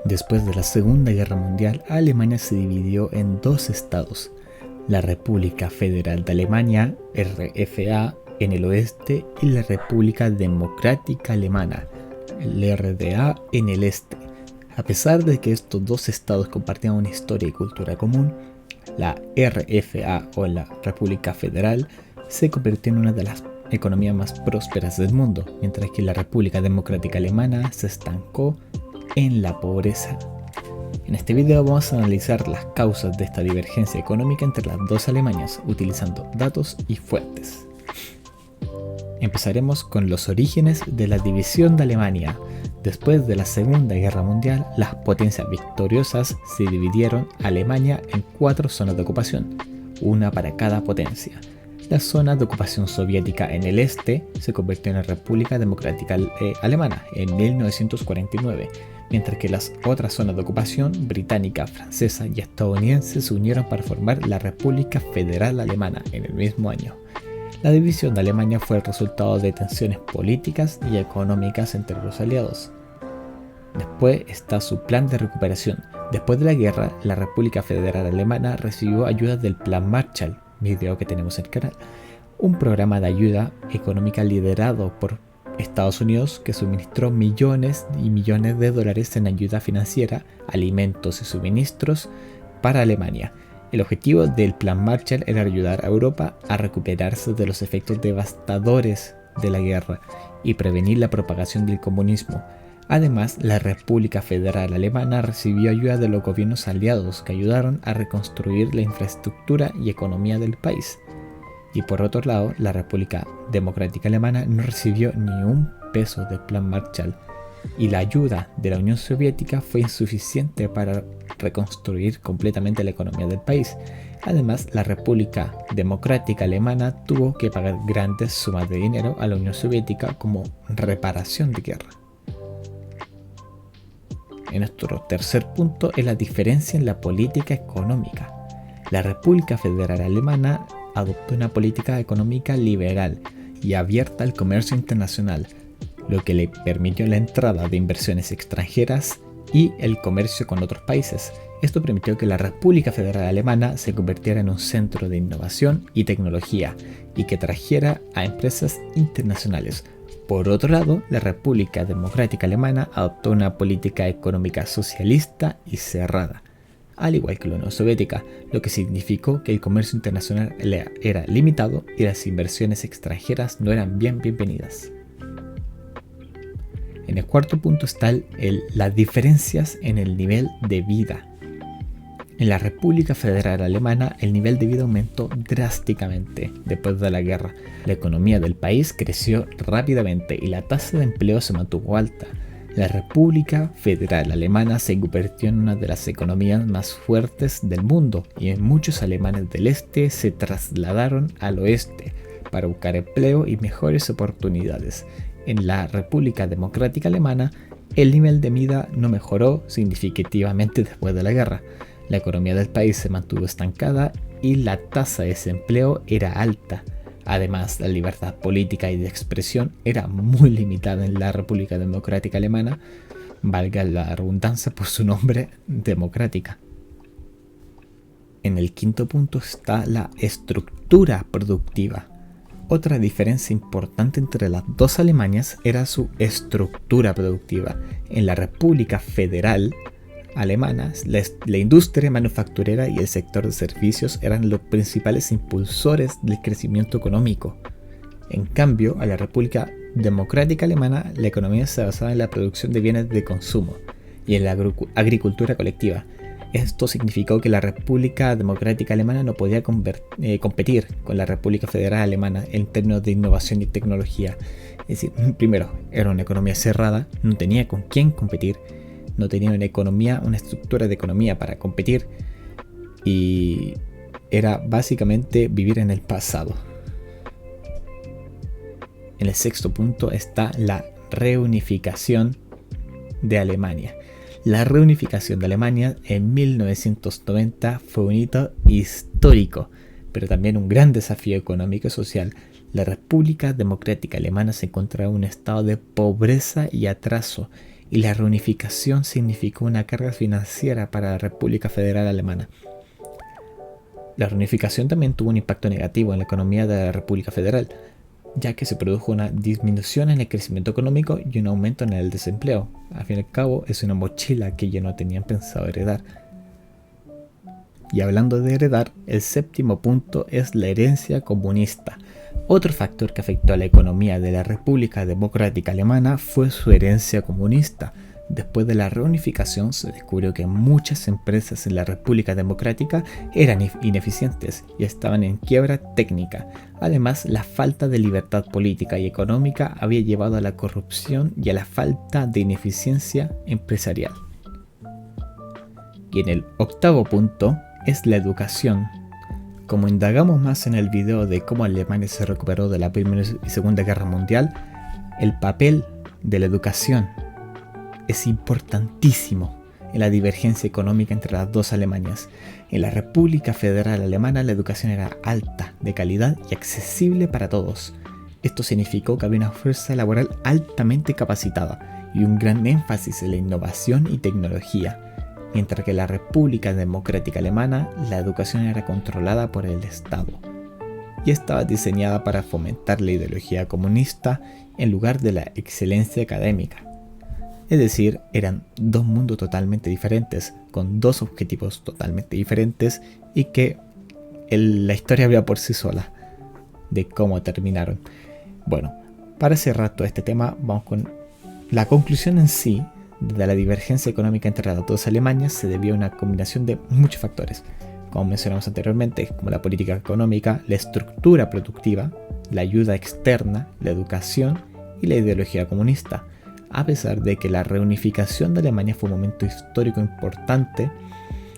Después de la Segunda Guerra Mundial, Alemania se dividió en dos estados: la República Federal de Alemania, RFA, en el oeste y la República Democrática Alemana, el RDA, en el este. A pesar de que estos dos estados compartían una historia y cultura común, la RFA o la República Federal se convirtió en una de las economías más prósperas del mundo, mientras que la República Democrática Alemana se estancó en la pobreza. En este video vamos a analizar las causas de esta divergencia económica entre las dos Alemanias, utilizando datos y fuentes. Empezaremos con los orígenes de la división de Alemania. Después de la Segunda Guerra Mundial, las potencias victoriosas se dividieron Alemania en 4 zonas de ocupación, una para cada potencia. La zona de ocupación soviética en el este se convirtió en la República Democrática Alemana en 1949, mientras que las otras zonas de ocupación británica, francesa y estadounidense se unieron para formar la República Federal Alemana en el mismo año. La división de Alemania fue el resultado de tensiones políticas y económicas entre los aliados. Después está su plan de recuperación. Después de la guerra, la República Federal Alemana recibió ayuda del Plan Marshall, video que tenemos en el canal, un programa de ayuda económica liderado por Estados Unidos que suministró millones y millones de dólares en ayuda financiera, alimentos y suministros para Alemania. El objetivo del Plan Marshall era ayudar a Europa a recuperarse de los efectos devastadores de la guerra y prevenir la propagación del comunismo. Además, la República Federal Alemana recibió ayuda de los gobiernos aliados que ayudaron a reconstruir la infraestructura y economía del país. Y por otro lado, la República Democrática Alemana no recibió ni un peso del Plan Marshall, y la ayuda de la Unión Soviética fue insuficiente para reconstruir completamente la economía del país. Además, la República Democrática Alemana tuvo que pagar grandes sumas de dinero a la Unión Soviética como reparación de guerra. En nuestro tercer punto es la diferencia en la política económica. La República Federal Alemana adoptó una política económica liberal y abierta al comercio internacional, lo que le permitió la entrada de inversiones extranjeras y el comercio con otros países. Esto permitió que la República Federal Alemana se convirtiera en un centro de innovación y tecnología y que trajera a empresas internacionales. Por otro lado, la República Democrática Alemana adoptó una política económica socialista y cerrada, al igual que la Unión Soviética, lo que significó que el comercio internacional era limitado y las inversiones extranjeras no eran bienvenidas. En el cuarto punto están las diferencias en el nivel de vida. En la República Federal Alemana el nivel de vida aumentó drásticamente después de la guerra. La economía del país creció rápidamente y la tasa de empleo se mantuvo alta. La República Federal Alemana se convirtió en una de las economías más fuertes del mundo y muchos alemanes del este se trasladaron al oeste para buscar empleo y mejores oportunidades. En la República Democrática Alemana el nivel de vida no mejoró significativamente después de la guerra. La economía del país se mantuvo estancada y la tasa de desempleo era alta. Además, la libertad política y de expresión era muy limitada en la República Democrática Alemana, valga la redundancia por su nombre, democrática. En el quinto punto está la estructura productiva. Otra diferencia importante entre las dos Alemanias era su estructura productiva. En la República Federal Alemana, la industria manufacturera y el sector de servicios eran los principales impulsores del crecimiento económico. En cambio, a la República Democrática Alemana, la economía se basaba en la producción de bienes de consumo y en la agricultura colectiva. Esto significó que la República Democrática Alemana no podía competir con la República Federal Alemana en términos de innovación y tecnología. Es decir, primero, era una economía cerrada, no tenía con quién competir, no tenía una estructura de economía para competir y era básicamente vivir en el pasado. En el sexto punto está la reunificación de Alemania. La reunificación de Alemania en 1990 fue un hito histórico, pero también un gran desafío económico y social. La República Democrática Alemana se encontraba en un estado de pobreza y atraso, y la reunificación significó una carga financiera para la República Federal Alemana. La reunificación también tuvo un impacto negativo en la economía de la República Federal, ya que se produjo una disminución en el crecimiento económico y un aumento en el desempleo. Al fin y al cabo, es una mochila que ya no tenían pensado heredar. Y hablando de heredar, el séptimo punto es la herencia comunista. Otro factor que afectó a la economía de la República Democrática Alemana fue su herencia comunista. Después de la reunificación se descubrió que muchas empresas en la República Democrática eran ineficientes y estaban en quiebra técnica. Además, la falta de libertad política y económica había llevado a la corrupción y a la falta de ineficiencia empresarial. Y en el octavo punto es la educación. Como indagamos más en el video de cómo Alemania se recuperó de la Primera y Segunda Guerra Mundial, el papel de la educación es importantísimo en la divergencia económica entre las dos Alemanias. En la República Federal Alemana la educación era alta, de calidad y accesible para todos. Esto significó que había una fuerza laboral altamente capacitada y un gran énfasis en la innovación y tecnología, mientras que en la República Democrática Alemana la educación era controlada por el Estado y estaba diseñada para fomentar la ideología comunista en lugar de la excelencia académica. Es decir, eran dos mundos totalmente diferentes, con dos objetivos totalmente diferentes y que la historia habla por sí sola de cómo terminaron. Bueno, para cerrar todo este tema, vamos con la conclusión en sí. De la divergencia económica entre las dos Alemanias se debió a una combinación de muchos factores, como mencionamos anteriormente, como la política económica, la estructura productiva, la ayuda externa, la educación y la ideología comunista. A pesar de que la reunificación de Alemania fue un momento histórico importante,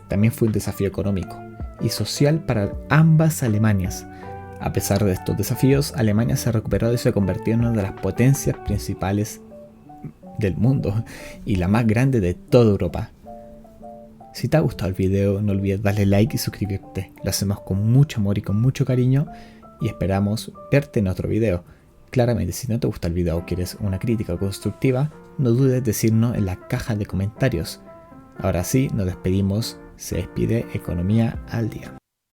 también fue un desafío económico y social para ambas Alemanias. A pesar de estos desafíos, Alemania se recuperó y se convirtió en una de las potencias principales del mundo y la más grande de toda Europa. Si te ha gustado el video, no olvides darle like y suscribirte. Lo hacemos con mucho amor y con mucho cariño y esperamos verte en otro video. Claramente, si no te gusta el video o quieres una crítica constructiva, no dudes decirnos en la caja de comentarios. Ahora sí, nos despedimos. Se despide Economía al Día.